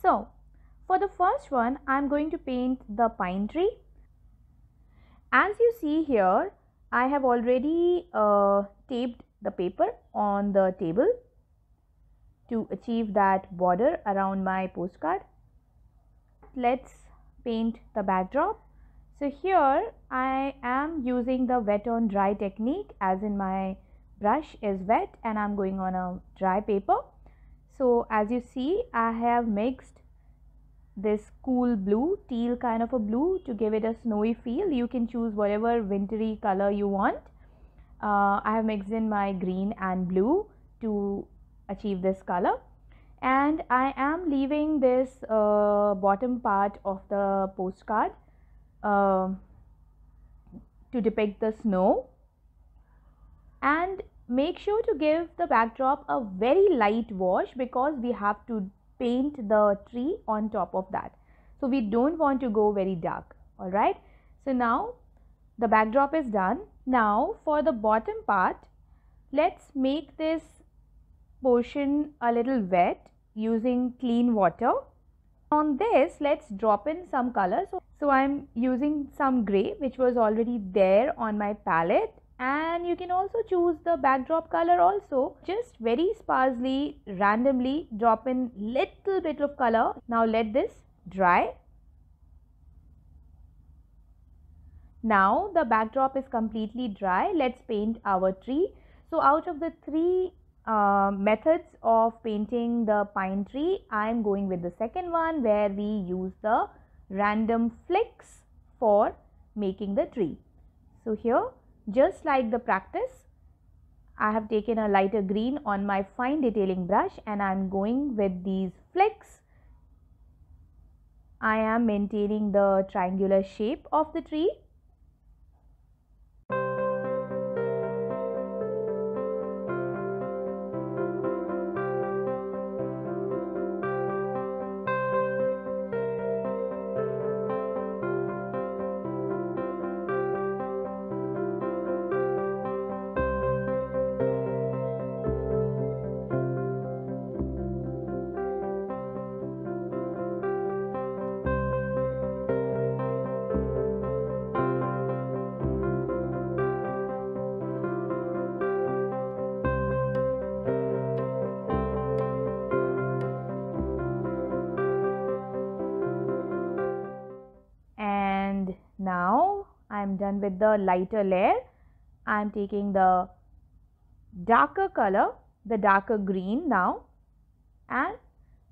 So for the first one, I'm going to paint the pine tree. As you see here, I have already taped the paper on the table to achieve that border around my postcard. Let's paint the backdrop. So here I am using the wet on dry technique, as in my brush is wet and I'm going on a dry paper. So as you see, I have mixed this cool blue, teal kind of a blue, to give it a snowy feel. You can choose whatever wintry color you want. I have mixed in my green and blue to achieve this color, and I am leaving this bottom part of the postcard uh, to depict the snow. And make sure to give the backdrop a very light wash, because we have to paint the tree on top of that, so we don't want to go very dark. All right, so now the backdrop is done. Now for the bottom part, let's make this portion a little wet using clean water. On this, let's drop in some color. So I'm using some gray which was already there on my palette, and you can also choose the backdrop color also. Just very sparsely, randomly drop in little bit of color. Now let this dry. Now the backdrop is completely dry. Let's paint our tree. So out of the three methods of painting the pine tree, I am going with the second one, where we use the random flicks for making the tree. So here, just like the practice, I have taken a lighter green on my fine detailing brush and I am going with these flicks. I am maintaining the triangular shape of the tree. And now I am done with the lighter layer. I am taking the darker color, the darker green now, and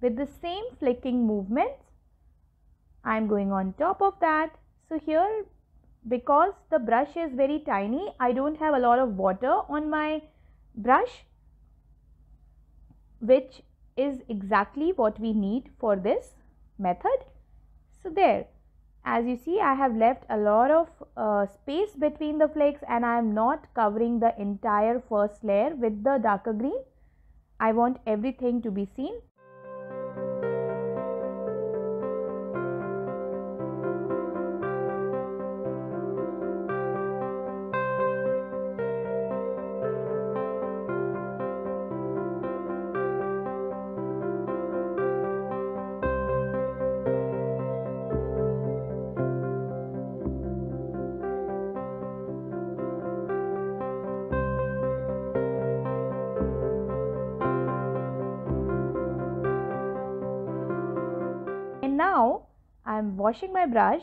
with the same flicking movements, I am going on top of that. So here, because the brush is very tiny, I don't have a lot of water on my brush, which is exactly what we need for this method. So there, as you see, I have left a lot of space between the flakes, and I am not covering the entire first layer with the darker green. I want everything to be seen. And now I am washing my brush,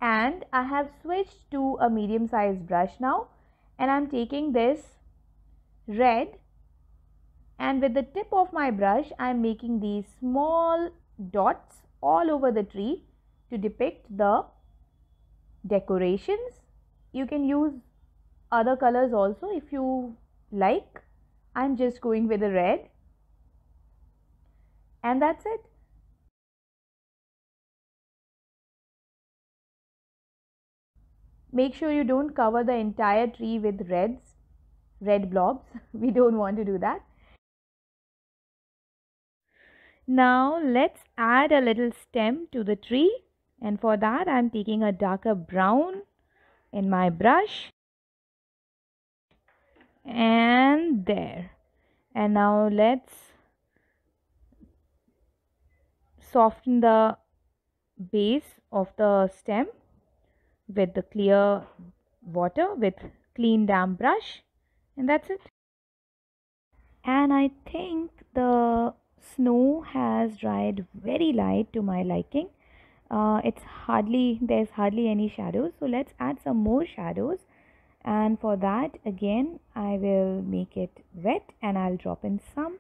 and I have switched to a medium sized brush now, and I am taking this red, and with the tip of my brush I am making these small dots all over the tree to depict the decorations. You can use other colors also if you like. I'm just going with the red, and that's it. Make sure you don't cover the entire tree with red blobs. We don't want to do that. Now let's add a little stem to the tree, and for that I'm taking a darker brown in my brush, and there. And now let's soften the base of the stem with the clear water with clean damp brush, and that's it. And I think the snow has dried very light to my liking. There's hardly any shadows, so let's add some more shadows. And for that, again, I will make it wet and I'll drop in some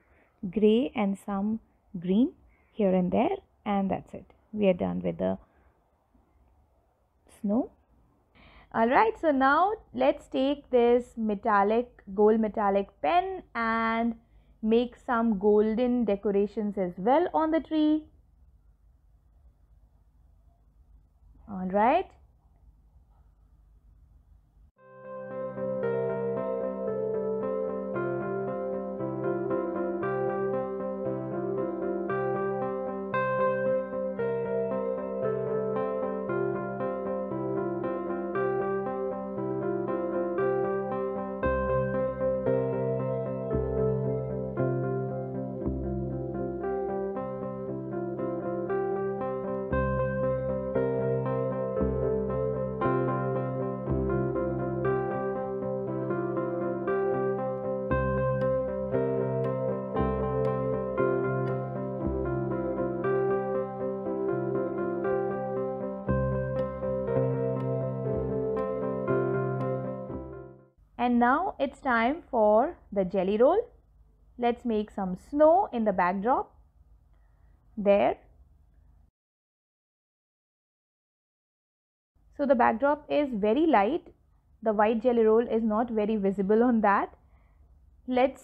gray and some green here and there, and that's it. We are done with the snow. Alright, so now let's take this gold metallic pen and make some golden decorations as well on the tree. Alright. And now it's time for the jelly roll. Let's make some snow in the backdrop. There. So the backdrop is very light. The white jelly roll is not very visible on that. Let's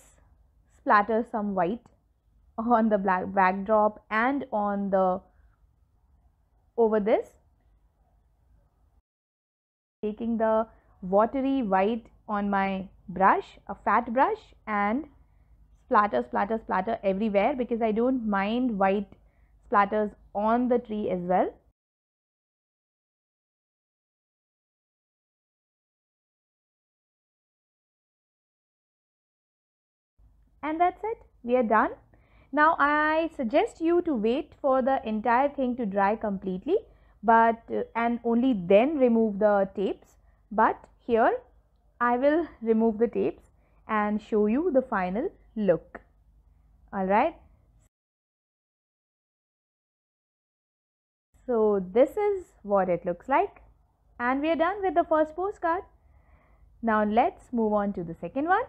splatter some white on the black backdrop and on the over this. Taking the watery white on my brush, a fat brush, and splatter everywhere because I don't mind white splatters on the tree as well. And that's it. We are done. Now I suggest you to wait for the entire thing to dry completely, and only then remove the tapes. But here I will remove the tapes and show you the final look. Alright. So this is what it looks like, and we are done with the first postcard. Now let's move on to the second one.